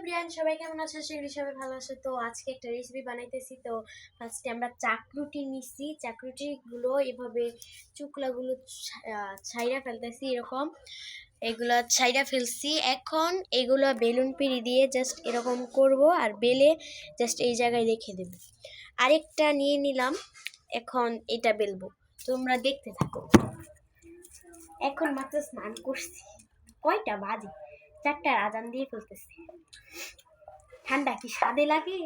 Everyone, সবাই কেমন আছো? সেগুলি সবাই ভালো আছে। তো আজকে একটা রেসিপি বানাইতেছি। তো ফার্স্টে আমরা চাকরুটি নিছি, চাকরুটিগুলো এভাবে চুকলাগুলো ছাইরা ফেলতেছি, এরকম এগুলো ছাইরা ফেলছি। এখন এগুলো বেলুন পিড়ি দিয়ে জাস্ট এরকম করব আর বেলে জাস্ট এই জায়গায় রেখে দেব। আরেকটা নিয়ে নিলাম, এখন এটা বেলবো, তোমরা দেখতে থাকো। এখন মাত্র স্নান করছি, কয়টা বাজে? 4টার আজান দিয়ে ফেলতেছি। ঠান্ডা কি স্বাদে লাগে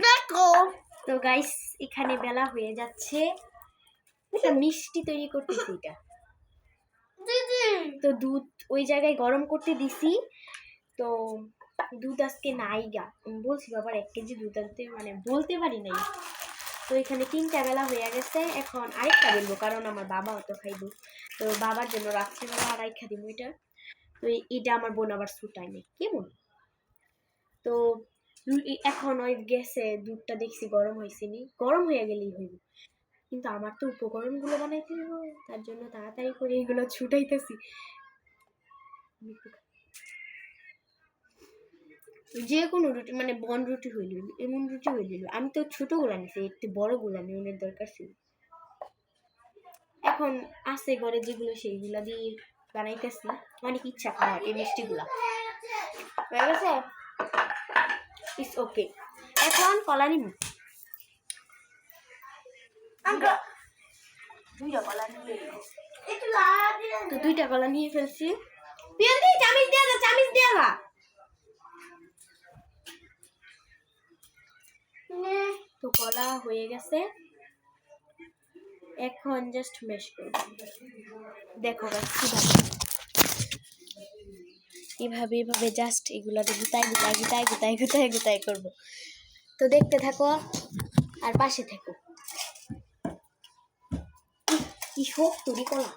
দেখো। তো গাইস, এখানে বেলা হয়ে যাচ্ছে, একটা মিষ্টি তৈরি করতেছি। এটা তো দুধ ওই জায়গায় গরম করতে দিছি। তো দুধ আজকে নাই গা, আমি বলছি বাবার 1 কেজি দুধ আনতে, মানে বলতে পারি নাই। তো এখানে 3টা বেলা হয়ে গেছে, এখন আরেকটা বেলবো কারণ আমার বাবা অত খাইবো। তো বাবার জন্য রাত্রিবেলা আরেকটা দিব এটা। তো এটা আমার বোন আবার ছুটাই নেই কেমন। তো এখন ওই গ্যাসে দুধটা দেখছি গরম হয়েছে নি, গরম হয়ে গেলেই হইব, কিন্তু আমার তো উপকরণগুলো বানাইতে হবে, তার জন্য তাড়াতাড়ি করে এগুলো ছুটাইতেছি। যে কোনো রুটি, মানে বন রুটি হইল, এমন রুটি হইল। আমি তো ছোটগুলো নিছি, একটু বড়গুলো নিউনের দরকার ছিল। এখন আছে ঘরে যেগুলো সেইগুলা দিয়ে বানাইতেছি, অনেক ইচ্ছা খাওয়ার এই মিষ্টিগুলা হয়ে গেছে। It's okay. এখন কলা নিব, দুইটা কলা নিয়ে ফেলছি। চামিচ দিয়ে না, তো কলা হয়ে গেছে, এখন জাস্ট ম্যাশ করব। দেখো কিভাবে এভাবে জাস্ট এগুলাতে গুতাই করবো। তো দেখতে থাকো আর পাশে থাকো। কি হোক তৈরি কলা,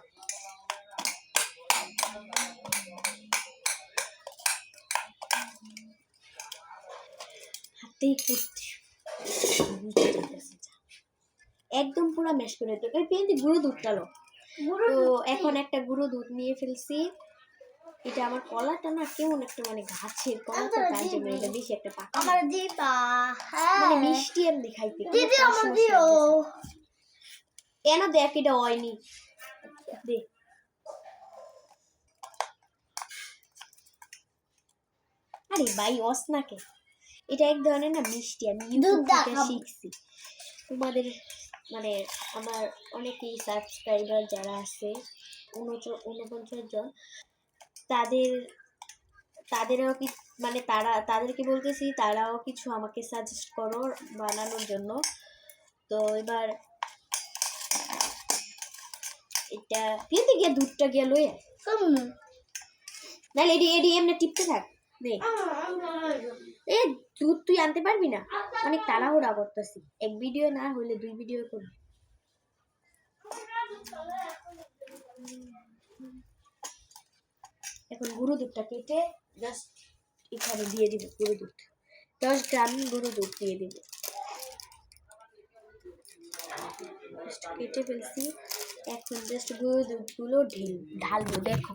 হাতেই করছি একদম পুরো ম্যাশ করে দিতে। ওই পেঁয়াজি গুঁড়ো দুধ টালো। তো এখন একটা গুঁড়ো দুধ নিয়ে ফেলছি। এটা আমার কলাটা না কেমন একটা, মানে গাছের কলা তো, তার জন্য এটা বেশি একটা পাকা, আমার দিবা মানে মিষ্টি এমনি খাইতে দিদি আমার দিও। এনা দেখ এটা হয়নি দে। আরে ভাই অসনাকে, এটা এক ধরনের না মিষ্টি, আমি ইউটিউব থেকে শিখছি। তোমাদের মানে আমার অনেকেই সাবস্ক্রাইবার যারা আছে 49 জন, তাদেরও কি, মানে তাদেরকে বলতেছি তারাও কিছু আমাকে সাজেস্ট করো বানানোর জন্য। তো এবার এটা কিনতে গিয়ে দুধটা গিয়ে লয়ে নাহলে এডি এমনি টিপতে থাক নে। এ দুধ তুই আনতে পারবি না, অনেক তাড়াহুড়া করতেছি, এক ভিডিও না হইলে 2 ভিডিও করবি। এখন গুঁড়ো দুধটা কেটে জাস্ট এখানে দিয়ে দিব। গুঁড়ো দুধ 10 গ্রাম গুঁড়ো দুধ দিয়ে দিব, কেটে ফেলছি। এখন জাস্ট গুঁড়ো দুধগুলো ঢালবো। দেখো